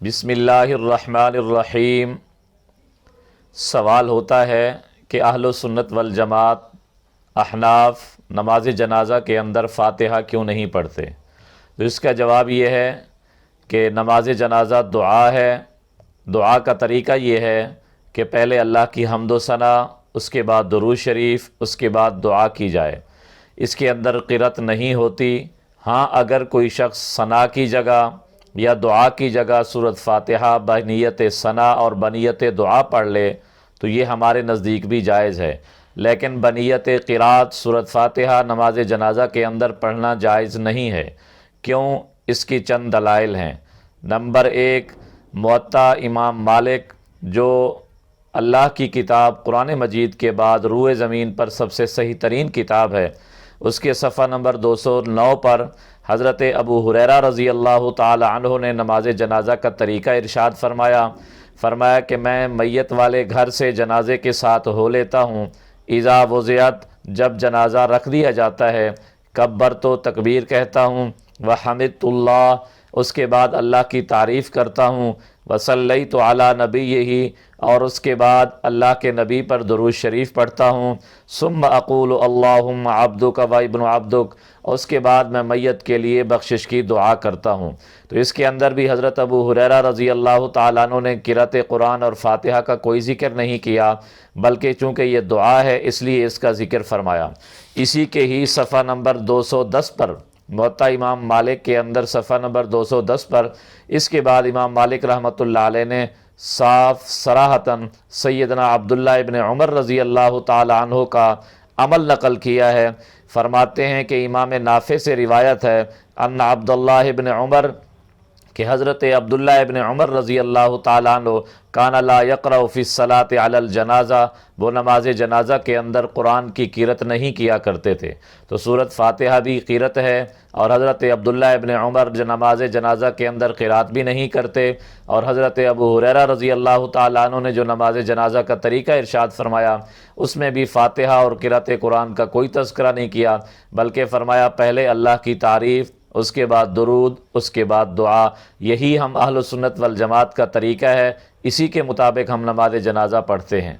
بسم اللہ الرحمن الرحیم۔ سوال ہوتا ہے کہ اہل سنت والجماعت احناف نماز جنازہ کے اندر فاتحہ کیوں نہیں پڑھتے؟ تو اس کا جواب یہ ہے کہ نماز جنازہ دعا ہے۔ دعا کا طریقہ یہ ہے کہ پہلے اللہ کی حمد و ثنا، اس کے بعد درود شریف، اس کے بعد دعا کی جائے۔ اس کے اندر قرأت نہیں ہوتی۔ ہاں، اگر کوئی شخص ثنا کی جگہ یا دعا کی جگہ سورۃ فاتحہ بنیت ثنا اور بنیت دعا پڑھ لے تو یہ ہمارے نزدیک بھی جائز ہے، لیکن بنیت قرأت سورۃ فاتحہ نماز جنازہ کے اندر پڑھنا جائز نہیں ہے۔ کیوں؟ اس کی چند دلائل ہیں۔ نمبر 1، موطا امام مالک جو اللہ کی کتاب قرآن مجید کے بعد روئے زمین پر سب سے صحیح ترین کتاب ہے، اس کے صفحہ نمبر 209 پر حضرت ابو ہریرہ رضی اللہ تعالی عنہ نے نماز جنازہ کا طریقہ ارشاد فرمایا کہ میں میت والے گھر سے جنازے کے ساتھ ہو لیتا ہوں۔ اذا وضعت، جب جنازہ رکھ دیا جاتا ہے، کبرت و تکبیر کہتا ہوں، وحمدت اللہ، اس کے بعد اللہ کی تعریف کرتا ہوں، وصلیت علی نبیہ، اور اس کے بعد اللہ کے نبی پر درود شریف پڑھتا ہوں، ثم اقول اللہم عبدک و ابن عبدک، اس کے بعد میں میت کے لیے بخشش کی دعا کرتا ہوں۔ تو اس کے اندر بھی حضرت ابو ہریرہ رضی اللہ تعالیٰ عنہ نے قرأت قرآن اور فاتحہ کا کوئی ذکر نہیں کیا، بلکہ چونکہ یہ دعا ہے اس لیے اس کا ذکر فرمایا۔ اسی کے ہی صفحہ نمبر 210 پر موطا امام مالک کے اندر صفحہ نمبر 210 پر اس کے بعد امام مالک رحمۃ اللہ علیہ نے صاف صراحتاً سیدنا عبداللہ ابن عمر رضی اللہ تعالی عنہ کا عمل نقل کیا ہے۔ فرماتے ہیں کہ امام نافع سے روایت ہے ان عبداللہ ابن عمر، کہ حضرت عبداللہ ابن عمر رضی اللہ تعالیٰ عنہ کان لا یقرأ فی الصلاۃ علی الجنازہ، وہ نماز جنازہ کے اندر قرآن کی قرأت نہیں کیا کرتے تھے۔ تو سورۃ فاتحہ بھی قرأت ہے، اور حضرت عبداللہ ابن عمر نماز جنازہ کے اندر قرأت بھی نہیں کرتے، اور حضرت ابو ہریرہ رضی اللہ تعالیٰ عنہ نے جو نماز جنازہ کا طریقہ ارشاد فرمایا اس میں بھی فاتحہ اور قرأت قرآن کا کوئی تذکرہ نہیں کیا، بلکہ فرمایا پہلے اللہ کی تعریف، اس کے بعد درود، اس کے بعد دعا۔ یہی ہم اہل سنت والجماعت کا طریقہ ہے، اسی کے مطابق ہم نماز جنازہ پڑھتے ہیں۔